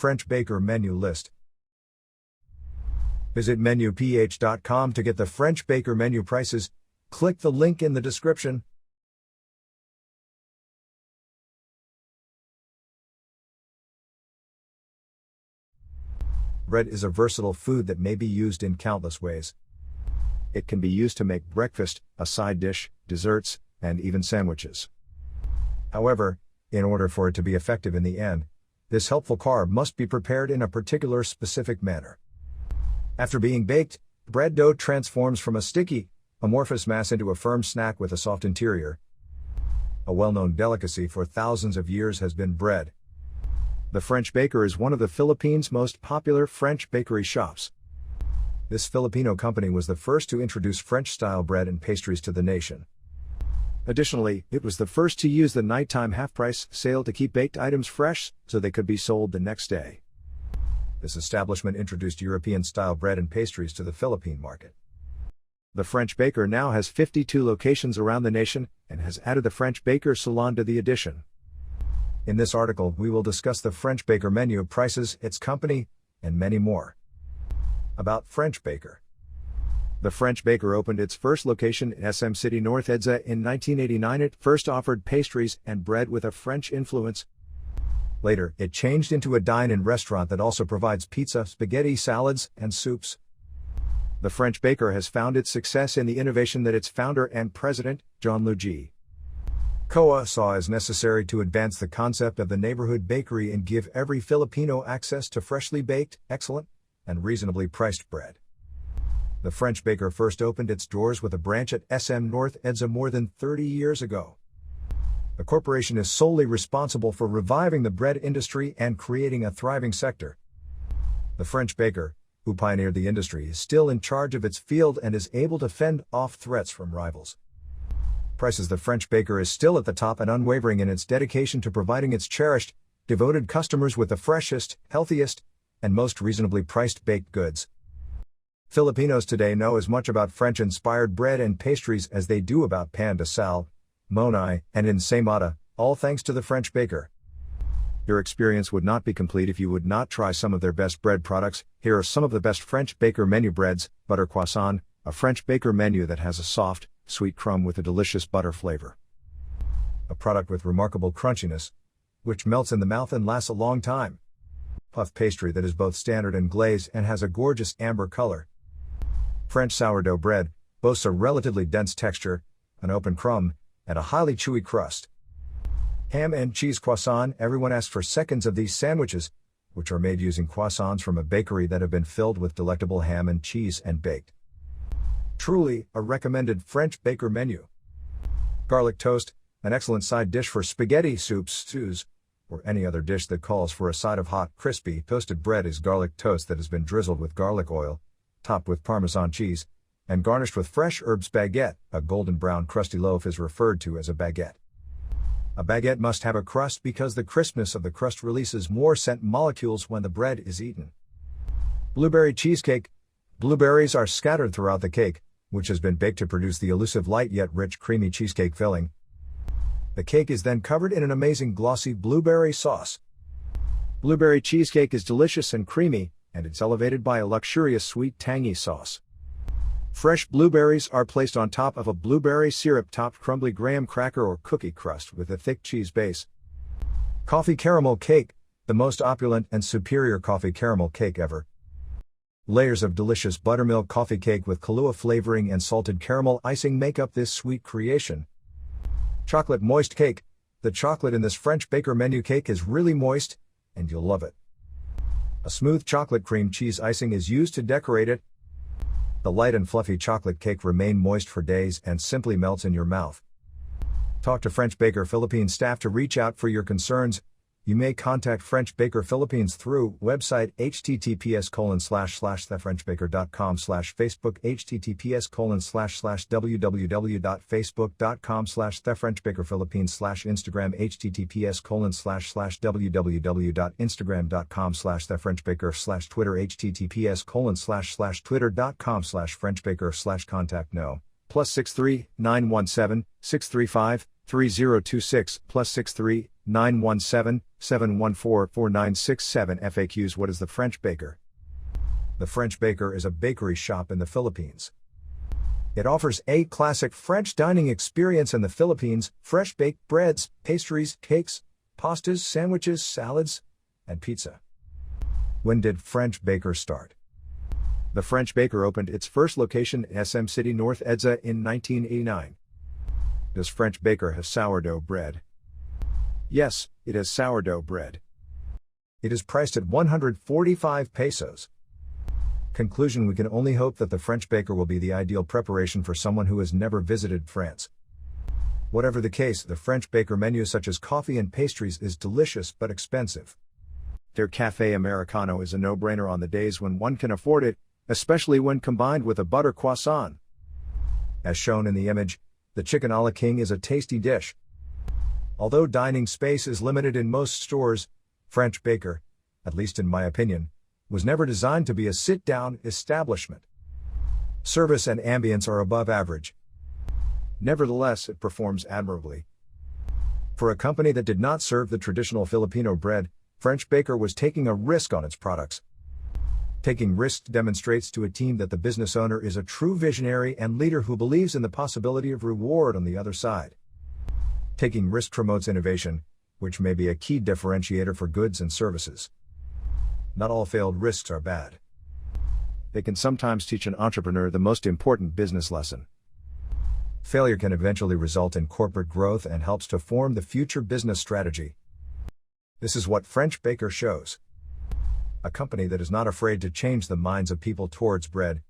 French baker menu list. Visit menuph.com to get the French baker menu prices. Click the link in the description. Bread is a versatile food that may be used in countless ways. It can be used to make breakfast, a side dish, desserts, and even sandwiches. However, in order for it to be effective in the end, this helpful carb must be prepared in a particular specific manner. After being baked, bread dough transforms from a sticky, amorphous mass into a firm snack with a soft interior. A well-known delicacy for thousands of years has been bread. The French Baker is one of the Philippines' most popular French bakery shops. This Filipino company was the first to introduce French-style bread and pastries to the nation. Additionally, it was the first to use the nighttime half-price sale to keep baked items fresh so they could be sold the next day. This establishment introduced European-style bread and pastries to the Philippine market. The French Baker now has 52 locations around the nation and has added the French Baker Salon to the addition. In this article, we will discuss the French Baker menu, prices, its company, and many more. About French Baker. The French Baker opened its first location in SM City North Edsa in 1989. It first offered pastries and bread with a French influence. Later, it changed into a dine-in restaurant that also provides pizza, spaghetti, salads, and soups. The French Baker has found its success in the innovation that its founder and president, Jean-Louis Coa, saw as necessary to advance the concept of the neighborhood bakery and give every Filipino access to freshly baked, excellent, and reasonably priced bread. The French Baker first opened its doors with a branch at SM North Edsa more than 30 years ago. The corporation is solely responsible for reviving the bread industry and creating a thriving sector. The French Baker, who pioneered the industry, is still in charge of its field and is able to fend off threats from rivals. Prices. The French Baker is still at the top and unwavering in its dedication to providing its cherished, devoted customers with the freshest, healthiest, and most reasonably priced baked goods. Filipinos today know as much about French-inspired bread and pastries as they do about pan de sal, monai, and ensaimada, all thanks to the French Baker. Your experience would not be complete if you would not try some of their best bread products. Here are some of the best French Baker menu breads. Butter Croissant, a French Baker menu that has a soft, sweet crumb with a delicious butter flavor. A product with remarkable crunchiness, which melts in the mouth and lasts a long time. Puff pastry that is both standard and glazed and has a gorgeous amber color. French sourdough bread boasts a relatively dense texture, an open crumb, and a highly chewy crust. Ham and cheese croissant. Everyone asks for seconds of these sandwiches, which are made using croissants from a bakery that have been filled with delectable ham and cheese and baked. Truly, a recommended French Baker menu. Garlic toast, an excellent side dish for spaghetti, soups, stews, or any other dish that calls for a side of hot, crispy, toasted bread is garlic toast that has been drizzled with garlic oil, topped with Parmesan cheese, and garnished with fresh herbs. Baguette, a golden brown crusty loaf, is referred to as a baguette. A baguette must have a crust because the crispness of the crust releases more scent molecules when the bread is eaten. Blueberry cheesecake. Blueberries are scattered throughout the cake, which has been baked to produce the elusive light yet rich creamy cheesecake filling. The cake is then covered in an amazing glossy blueberry sauce. Blueberry cheesecake is delicious and creamy, and it's elevated by a luxurious sweet tangy sauce. Fresh blueberries are placed on top of a blueberry syrup-topped crumbly graham cracker or cookie crust with a thick cheese base. Coffee caramel cake, the most opulent and superior coffee caramel cake ever. Layers of delicious buttermilk coffee cake with Kahlua flavoring and salted caramel icing make up this sweet creation. Chocolate moist cake. The chocolate in this French Baker menu cake is really moist, and you'll love it. A smooth chocolate cream cheese icing is used to decorate it. The light and fluffy chocolate cake remain moist for days and simply melts in your mouth. Talk to French Baker Philippines staff to reach out for your concerns. You may contact French Baker Philippines through website https://thefrenchbaker.com/ Facebook https://www.facebook.com/thefrenchbakerphilippines/ Instagram https://www.instagram.com/thefrenchbaker/ Twitter https://twitter.com/frenchbaker/ Contact no +63 917 635 3026 +63 917-714-4967 FAQs. What is the French baker? The French baker is a bakery shop in the Philippines. It offers a classic French dining experience in the Philippines: fresh baked breads, pastries, cakes, pastas, sandwiches, salads, and pizza. When did French Baker start? The French Baker opened its first location in SM City, North Edsa in 1989. Does French Baker have sourdough bread? Yes, it has sourdough bread. It is priced at 145 pesos. Conclusion: we can only hope that the French Baker will be the ideal preparation for someone who has never visited France. Whatever the case, the French Baker menu, such as coffee and pastries, is delicious but expensive. Their Café Americano is a no-brainer on the days when one can afford it, especially when combined with a butter croissant. As shown in the image, the chicken a la king is a tasty dish. Although dining space is limited in most stores, French Baker, at least in my opinion, was never designed to be a sit-down establishment. Service and ambience are above average. Nevertheless, it performs admirably. For a company that did not serve the traditional Filipino bread, French Baker was taking a risk on its products. Taking risks demonstrates to a team that the business owner is a true visionary and leader who believes in the possibility of reward on the other side. Taking risk promotes innovation, which may be a key differentiator for goods and services. Not all failed risks are bad. They can sometimes teach an entrepreneur the most important business lesson. Failure can eventually result in corporate growth and helps to form the future business strategy. This is what French Baker shows. A company that is not afraid to change the minds of people towards bread,